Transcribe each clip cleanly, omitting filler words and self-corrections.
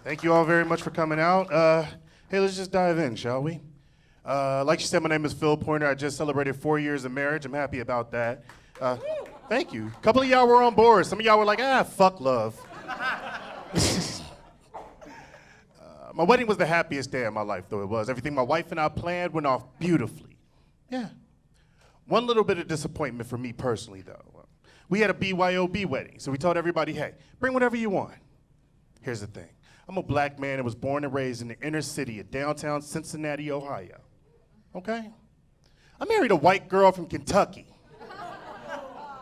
Thank you all very much for coming out. Hey, let's just dive in, shall we? Like you said, my name is Phil Pointer. I just celebrated 4 years of marriage. I'm happy about that. Thank you. A couple of y'all were on board. Some of y'all were like, fuck love. My wedding was the happiest day of my life, though it was. Everything my wife and I planned went off beautifully. Yeah. One little bit of disappointment for me personally, though. We had a BYOB wedding, so we told everybody, hey, bring whatever you want. Here's the thing. I'm a black man that was born and raised in the inner city of downtown Cincinnati, Ohio. Okay? I married a white girl from Kentucky.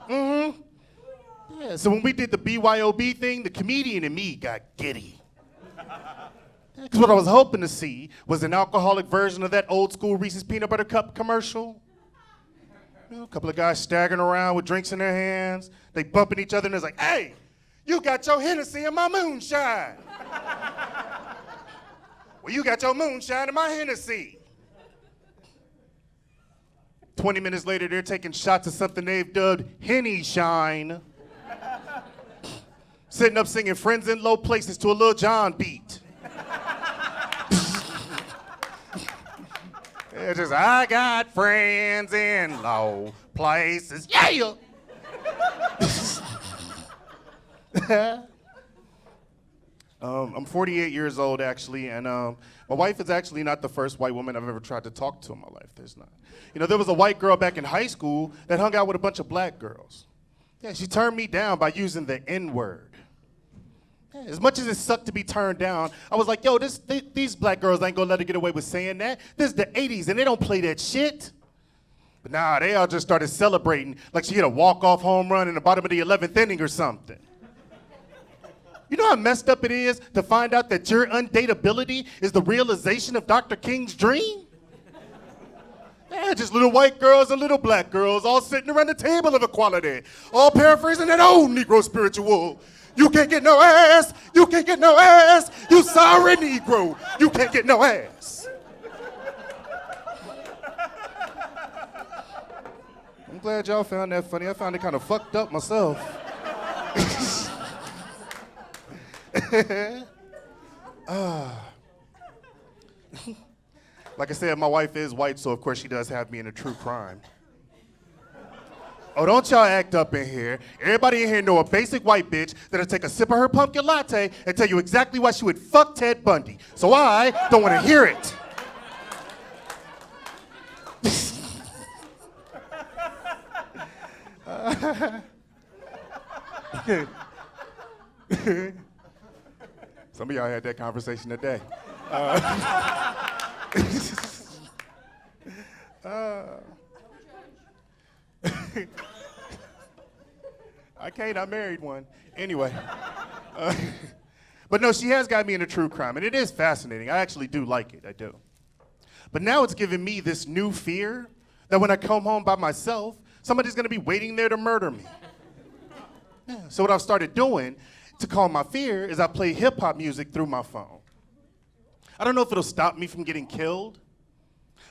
Yeah, so when we did the BYOB thing, the comedian in me got giddy. Because what I was hoping to see was an alcoholic version of that old school Reese's Peanut Butter Cup commercial. You know, a couple of guys staggering around with drinks in their hands. They bumping each other and it's like, hey, you got your Hennessy and my moonshine. Well, you got your moonshine and my Hennessy. 20 minutes later, they're taking shots of something they've dubbed Henny Shine. Sitting up singing Friends in Low Places to a Lil Jon beat. It's just, I got friends in low places. Yeah! I'm 48 years old, actually, and my wife is actually not the first white woman I've ever tried to talk to in my life. There's not. You know, there was a white girl back in high school that hung out with a bunch of black girls. Yeah, she turned me down by using the N-word. As much as it sucked to be turned down, I was like, yo, these black girls ain't gonna let her get away with saying that. This is the 80s and they don't play that shit. But nah, they all just started celebrating like she hit a walk-off home run in the bottom of the 11th inning or something. You know how messed up it is to find out that your undateability is the realization of Dr. King's dream? Yeah, just little white girls and little black girls all sitting around the table of equality, all paraphrasing that old Negro spiritual. You can't get no ass, you can't get no ass, you sorry Negro, you can't get no ass. I'm glad y'all found that funny. I found it kind of fucked up myself. Like I said, my wife is white, so of course she does have me in a true crime. Oh, don't y'all act up in here. Everybody in here know a basic white bitch that'll take a sip of her pumpkin latte and tell you exactly why she would fuck Ted Bundy. So I don't want to hear it. Some of y'all had that conversation today. I can't, I married one. Anyway. But no, she has got me in a true crime, and it is fascinating. I actually do like it, I do. But now it's giving me this new fear that when I come home by myself, somebody's gonna be waiting there to murder me. Yeah. So what I've started doing to calm my fear is I play hip hop music through my phone. I don't know if it'll stop me from getting killed,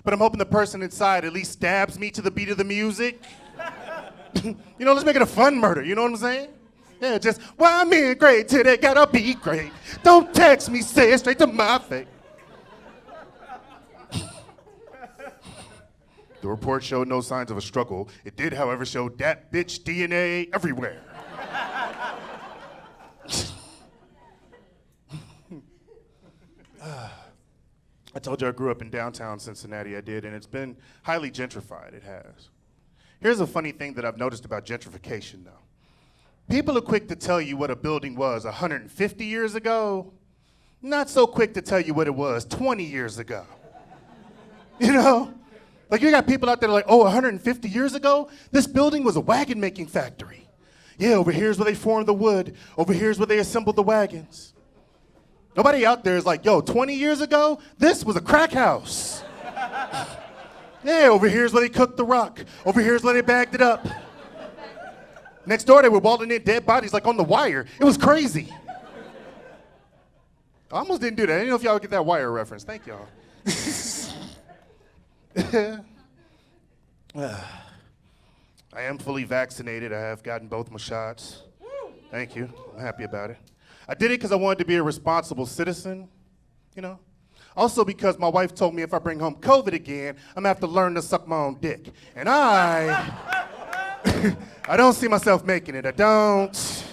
but I'm hoping the person inside at least stabs me to the beat of the music. You know, let's make it a fun murder, you know what I'm saying? Yeah, just, why I'm in great till they gotta be great. Don't text me, say it straight to my face. The report showed no signs of a struggle. It did, however, show that bitch DNA everywhere. I told you I grew up in downtown Cincinnati, I did, and it's been highly gentrified, it has. Here's a funny thing that I've noticed about gentrification, though. People are quick to tell you what a building was 150 years ago, not so quick to tell you what it was 20 years ago. You know? Like you got people out there like, oh, 150 years ago, this building was a wagon making factory. Yeah, over here's where they formed the wood. Over here's where they assembled the wagons. Nobody out there is like, yo, 20 years ago, this was a crack house. Yeah, over here's where they cooked the rock. Over here's where they bagged it up. Next door, they were walling in dead bodies like on The Wire. It was crazy. I almost didn't do that. I didn't know if y'all would get that Wire reference. Thank y'all. I am fully vaccinated. I have gotten both my shots. Thank you. I'm happy about it. I did it because I wanted to be a responsible citizen, you know? Also because my wife told me if I bring home COVID again, I'm gonna have to learn to suck my own dick. And I don't see myself making it, I don't.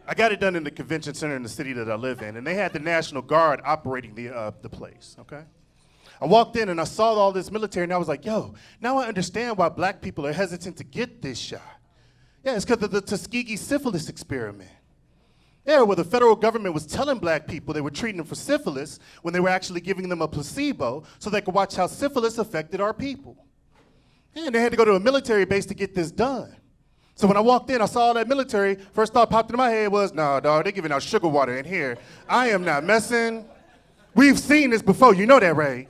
I got it done in the convention center in the city that I live in, and they had the National Guard operating the place, okay? I walked in and I saw all this military and I was like, yo, now I understand why black people are hesitant to get this shot. Yeah, it's because of the Tuskegee syphilis experiment. Yeah, where the federal government was telling black people they were treating them for syphilis when they were actually giving them a placebo so they could watch how syphilis affected our people. Yeah, and they had to go to a military base to get this done. So when I walked in, I saw all that military, first thought popped into my head was, nah, dog, they're giving out sugar water in here. I am not messing. We've seen this before, you know that, right?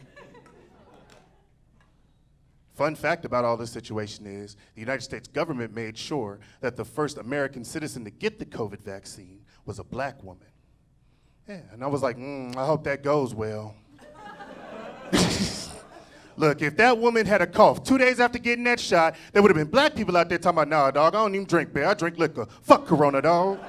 Fun fact about all this situation is the United States government made sure that the first American citizen to get the COVID vaccine was a black woman. Yeah, and I was like, I hope that goes well. Look, if that woman had a cough 2 days after getting that shot, there would have been black people out there talking about, nah, dog, I don't even drink beer, I drink liquor. Fuck Corona, dog.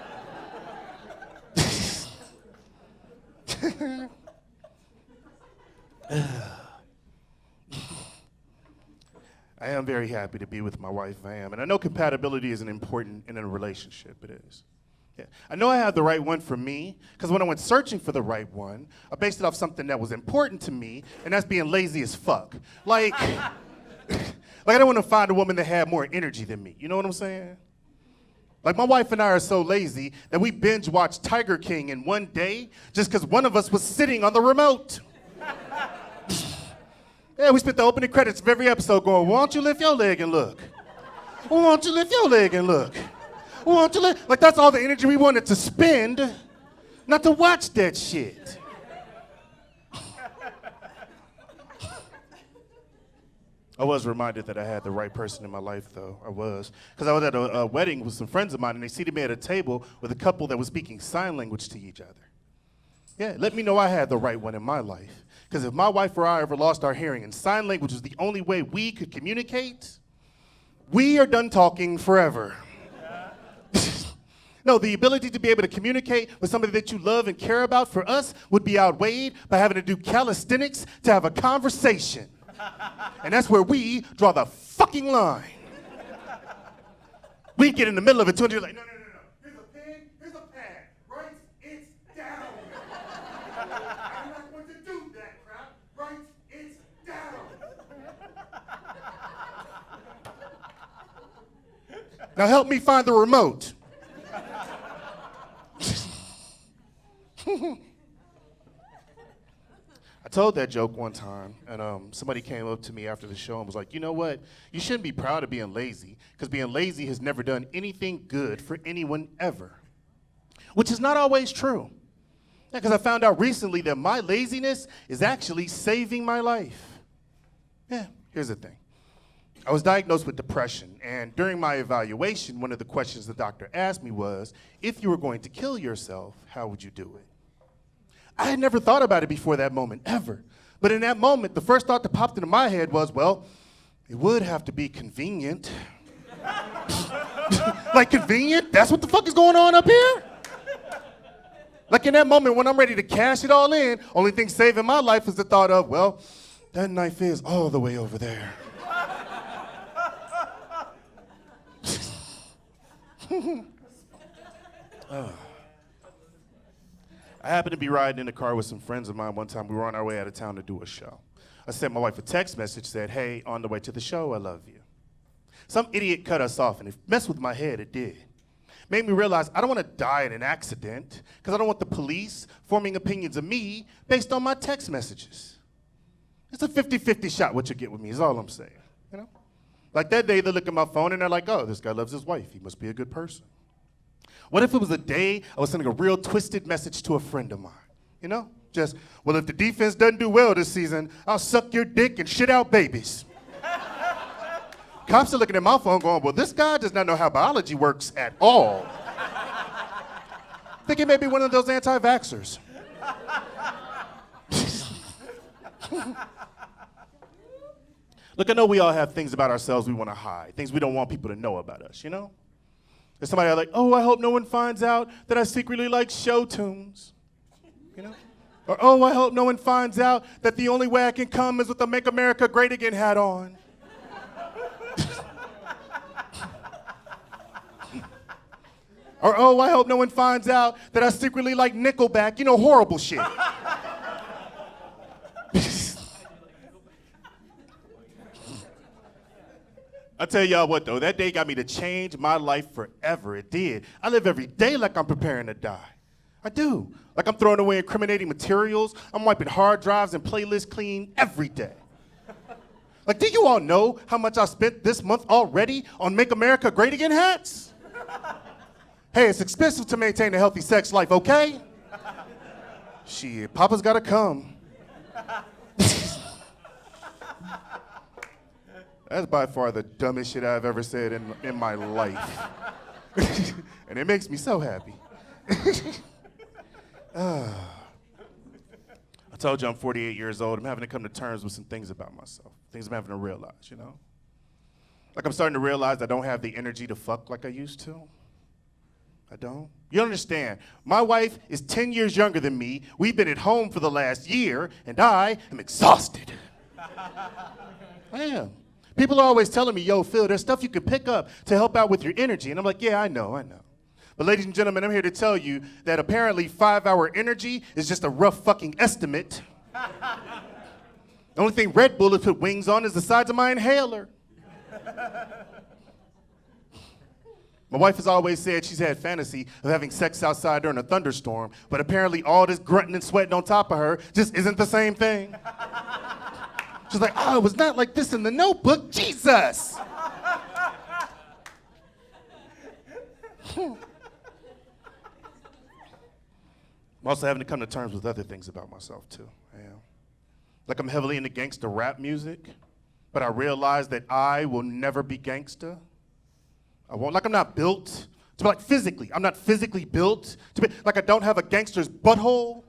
I am very happy to be with my wife, I am. And I know compatibility isn't important in a relationship, it is. Yeah. I know I have the right one for me, because when I went searching for the right one, I based it off something that was important to me, and that's being lazy as fuck. Like I don't want to find a woman that had more energy than me, you know what I'm saying? Like my wife and I are so lazy that we binge watched Tiger King in one day just because one of us was sitting on the remote. Yeah, we spent the opening credits of every episode going, why don't you lift your leg and look? Why don't you lift your leg and look? Why don't you lift? Like that's all the energy we wanted to spend, not to watch that shit. I was reminded that I had the right person in my life, though. I was. Because I was at a wedding with some friends of mine, and they seated me at a table with a couple that was speaking sign language to each other. Yeah, let me know I had the right one in my life. Because if my wife or I ever lost our hearing and sign language was the only way we could communicate, we are done talking forever. No, the ability to be able to communicate with somebody that you love and care about for us would be outweighed by having to do calisthenics to have a conversation. And that's where we draw the fucking line. We get in the middle of it, too, and you're like, no. Here's a pen, here's a pad. Write it down. I'm not going to do that crap. Write it down. Now help me find the remote. I told that joke one time, and somebody came up to me after the show and was like, you know what? You shouldn't be proud of being lazy, because being lazy has never done anything good for anyone ever. Which is not always true. Because I found out recently that my laziness is actually saving my life. Yeah, here's the thing. I was diagnosed with depression, and during my evaluation, one of the questions the doctor asked me was, if you were going to kill yourself, how would you do it? I had never thought about it before that moment, ever. But in that moment, the first thought that popped into my head was, well, it would have to be convenient. Like convenient? That's what the fuck is going on up here? Like in that moment when I'm ready to cash it all in, only thing saving my life is the thought of, well, that knife is all the way over there. I happened to be riding in the car with some friends of mine one time. We were on our way out of town to do a show. I sent my wife a text message, said, hey, on the way to the show, I love you. Some idiot cut us off, and it messed with my head, it did. Made me realize I don't want to die in an accident, because I don't want the police forming opinions of me based on my text messages. It's a 50-50 shot what you get with me, is all I'm saying, you know? Like that day, they look at my phone, and they're like, oh, this guy loves his wife. He must be a good person. What if it was a day I was sending a real twisted message to a friend of mine? You know? Just, well, if the defense doesn't do well this season, I'll suck your dick and shit out babies. Cops are looking at my phone going, well, this guy does not know how biology works at all. Think it may be one of those anti-vaxxers. Look, I know we all have things about ourselves we want to hide, things we don't want people to know about us, you know? There's somebody like, oh, I hope no one finds out that I secretly like show tunes, you know? Or, oh, I hope no one finds out that the only way I can come is with a Make America Great Again hat on. Or, oh, I hope no one finds out that I secretly like Nickelback, you know, horrible shit. I tell y'all what though, that day got me to change my life forever. It did. I live every day like I'm preparing to die. I do. Like I'm throwing away incriminating materials. I'm wiping hard drives and playlists clean every day. Like, do you all know how much I spent this month already on Make America Great Again hats? Hey, it's expensive to maintain a healthy sex life, okay? Shit, Papa's gotta come. That's by far the dumbest shit I've ever said in my life. And it makes me so happy. I told you I'm 48 years old. I'm having to come to terms with some things about myself, things I'm having to realize, you know? Like I'm starting to realize I don't have the energy to fuck like I used to. I don't. You understand, my wife is 10 years younger than me. We've been at home for the last year, and I am exhausted. I am. People are always telling me, yo, Phil, there's stuff you can pick up to help out with your energy. And I'm like, yeah, I know. But ladies and gentlemen, I'm here to tell you that apparently 5-hour energy is just a rough fucking estimate. The only thing Red Bull has put wings on is the sides of my inhaler. My wife has always said she's had fantasy of having sex outside during a thunderstorm, but apparently all this grunting and sweating on top of her just isn't the same thing. She's like, oh, it was not like this in the Notebook. Jesus! I'm also having to come to terms with other things about myself, too. Yeah. Like I'm heavily into gangster rap music, but I realize that I will never be gangster. I won't. Like I'm not built to be like physically. I'm not physically built to be like I don't have a gangster's butthole.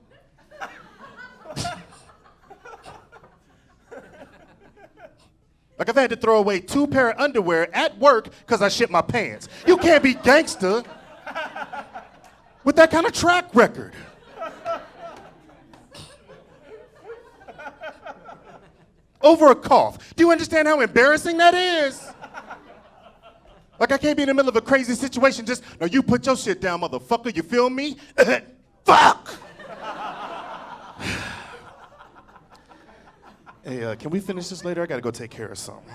Like I've had to throw away 2 pair of underwear at work because I shit my pants. You can't be gangster with that kind of track record. Over a cough. Do you understand how embarrassing that is? Like I can't be in the middle of a crazy situation just, no, you put your shit down, motherfucker, you feel me? Fuck! Hey, can we finish this later? I gotta go take care of something.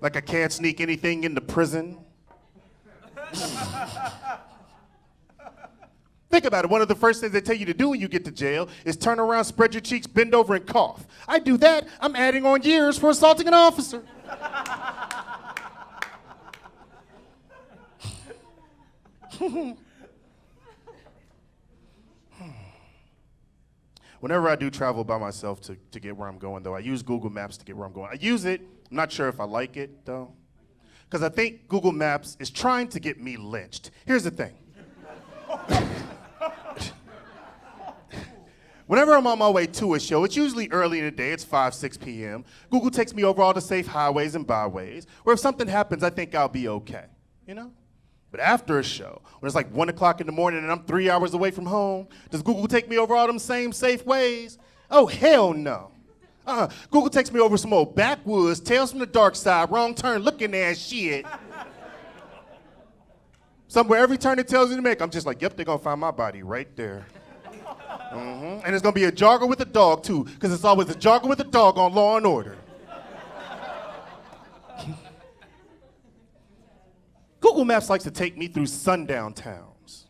Like I can't sneak anything into prison. Think about it. One of the first things they tell you to do when you get to jail is turn around, spread your cheeks, bend over, and cough. I do that, I'm adding on years for assaulting an officer. Whenever I do travel by myself to get where I'm going, though, I use Google Maps to get where I'm going. I use it. I'm not sure if I like it, though, because I think Google Maps is trying to get me lynched. Here's the thing. Whenever I'm on my way to a show, it's usually early in the day, it's 5, 6 p.m. Google takes me over all the safe highways and byways, where if something happens, I think I'll be okay, you know? But after a show, when it's like 1 o'clock in the morning and I'm 3 hours away from home, does Google take me over all them same safe ways? Oh, hell no. Google takes me over some old backwoods, Tales from the Dark Side, wrong turn looking ass shit. Somewhere every turn it tells you to make, I'm just like, yep, they're gonna find my body right there. And it's gonna be a jogger with a dog too, because it's always a jogger with a dog on Law and Order. Google Maps likes to take me through sundown towns.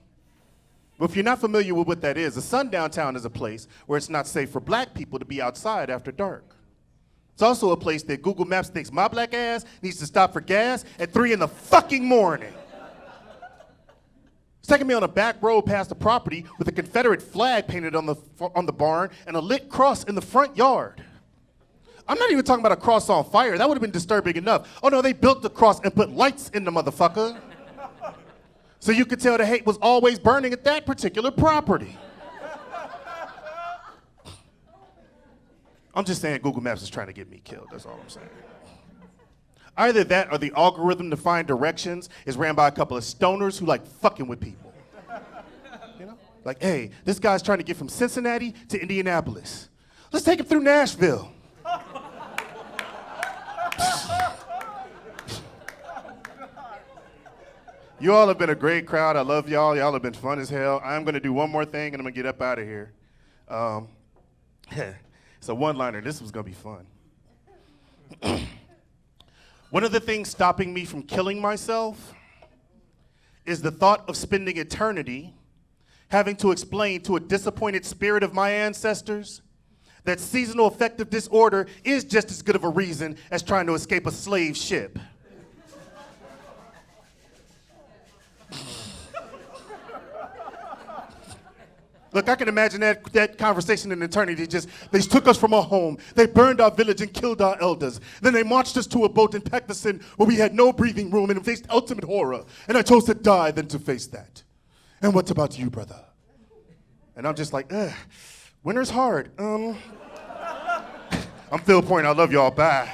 But if you're not familiar with what that is, a sundown town is a place where it's not safe for black people to be outside after dark. It's also a place that Google Maps thinks my black ass needs to stop for gas at 3 in the fucking morning. It's taking me on a back road past a property with a Confederate flag painted on the barn and a lit cross in the front yard. I'm not even talking about a cross on fire. That would have been disturbing enough. Oh no, they built the cross and put lights in the motherfucker. So you could tell the hate was always burning at that particular property. I'm just saying Google Maps is trying to get me killed. That's all I'm saying. Either that or the algorithm to find directions is ran by a couple of stoners who like fucking with people. You know? Like, hey, this guy's trying to get from Cincinnati to Indianapolis. Let's take him through Nashville. You all have been a great crowd. I love y'all. Y'all have been fun as hell. I'm going to do one more thing, and I'm going to get up out of here. It's a one-liner. This was going to be fun. One of the things stopping me from killing myself is the thought of spending eternity having to explain to a disappointed spirit of my ancestors that seasonal affective disorder is just as good of a reason as trying to escape a slave ship. Look, I can imagine that conversation in eternity. They took us from our home. They burned our village and killed our elders. Then they marched us to a boat and packed us in where we had no breathing room and faced ultimate horror. And I chose to die than to face that. And what's about you, brother? And I'm just like, winter's hard. I'm Phil Point. I love y'all. Bye.